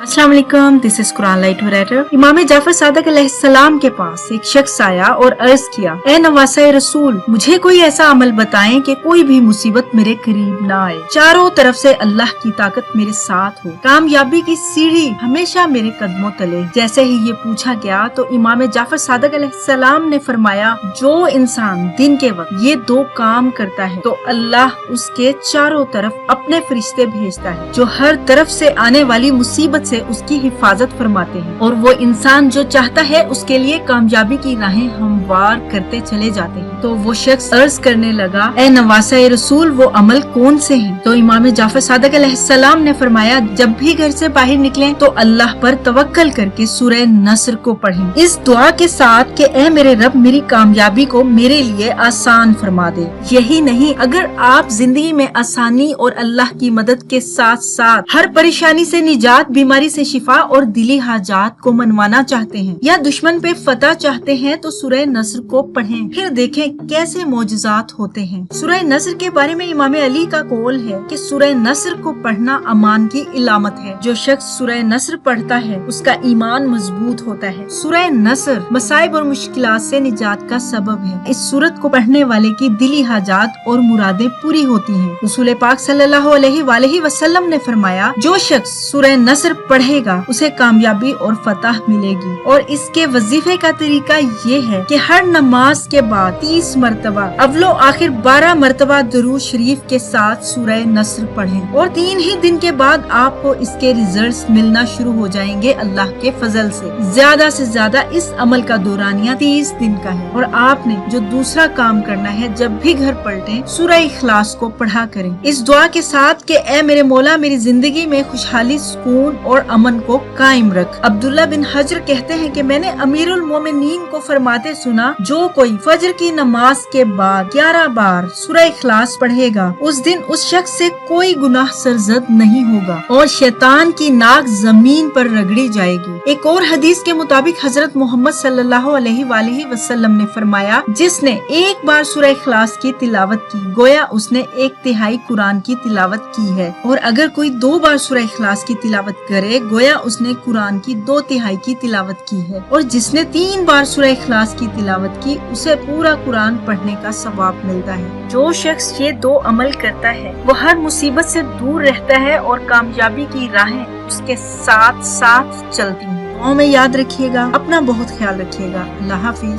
अस्सलाम वालेकुम, this is Quran light writer. इमाम जाफर सादिक अलैहिस्सलाम के पास एक शख्स आया और अर्ज किया, ए नवासा रसूल, मुझे कोई ऐसा अमल बताएं कि कोई भी मुसीबत मेरे करीब ना आए, चारों तरफ से अल्लाह की ताकत मेरे साथ हो, कामयाबी की सीढ़ी हमेशा मेरे कदमों तले। जैसे ही ये पूछा गया तो इमाम जाफर सादिक अलैहिस्सलाम ने फरमाया, जो इंसान दिन के वक्त ये दो काम करता है तो अल्लाह उसके चारों तरफ अपने फरिश्ते भेजता है जो हर तरफ से आने वाली मुसीबत से उसकी हिफाजत फरमाते हैं, और वो इंसान जो चाहता है उसके लिए कामयाबी की राहें हमवार करते चले जाते हैं। तो वो शख्स अर्ज करने लगा, ए नवासा रसूल, वो अमल कौन से हैं? तो इमाम जाफर सादिक अलैहिस्सलाम ने फरमाया, जब भी घर से बाहर निकलें तो अल्लाह पर तवक्कल करके सूरह नस्र को पढ़ें, इस दुआ के साथ कि ए मेरे रब, मेरी कामयाबी को मेरे लिए आसान फरमा दे। यही नहीं, अगर आप जिंदगी में आसानी और अल्लाह की मदद के साथ साथ हर परेशानी से निजात, बीमारी से शिफा और दिली हाजात को मनवाना चाहते हैं या दुश्मन पे फतह चाहते हैं तो सूरह नस्र को पढ़ें, फिर देखें कैसे मोजज़ात होते हैं। सूरह नस्र के बारे में इमाम अली का कौल है कि सूरह नस्र को पढ़ना अमान की इलामत है। जो शख्स सूरह नस्र पढ़ता है उसका ईमान मजबूत होता है। सूरह नस्र मसाइब और मुश्किलात से निजात का सबब है। इस सूरत को पढ़ने वाले की दिली हाजात और मुरादें पूरी होती हैं। रसूल पाक सल्लल्लाहु अलैहि वसल्लम ने फरमाया, जो शख्स सूरह नस्र पढ़ेगा उसे कामयाबी और फतह मिलेगी। और इसके वजीफे का तरीका ये है कि हर नमाज के बाद 30 मरतबा अव्वलो आखिर 12 मरतबा दुरूद शरीफ के साथ सूरह नस्र पढ़ें, और 3 ही दिन के बाद आपको इसके रिजल्ट्स मिलना शुरू हो जाएंगे अल्लाह के फजल से। ज्यादा से ज्यादा इस अमल का दौरानिया 30 दिन का है। और आपने जो दूसरा काम करना है, जब भी घर पलटें सूरह इखलास को पढ़ा करें, इस दुआ के साथ कि ए मेरे मौला, मेरी जिंदगी में खुशहाली, सुकून और अमन को कायम रख। अब्दुल्ला बिन हजर कहते हैं कि मैंने अमीरुल मोमिनीन को फरमाते सुना, जो कोई फजर की नमाज के बाद 11 बार सूरह इखलास पढ़ेगा, उस दिन उस शख्स से कोई गुनाह सरजद नहीं होगा और शैतान की नाक जमीन पर रगड़ी जाएगी। एक और हदीस के मुताबिक हजरत मोहम्मद सल्लल्लाहु अलैहि वसल्लम ने फरमाया, जिसने एक बार सूरह इखलास की तिलावत की, गोया उसने 1/3 कुरान की तिलावत की है, और अगर कोई 2 बार सूरह इखलास की तिलावत करे, गोया उसने कुरान की 2/3 की तिलावत की है, और जिसने 3 बार सूरह इखलास की तिलावत की, उसे पूरा कुरान पढ़ने का सवाब मिलता है। जो शख्स ये 2 अमल करता है वो हर मुसीबत से दूर रहता है और कामयाबी की राहें उसके साथ साथ चलती हैं। दुआओं में याद रखिएगा, अपना बहुत ख्याल रखिएगा। अल्लाह हाफिज।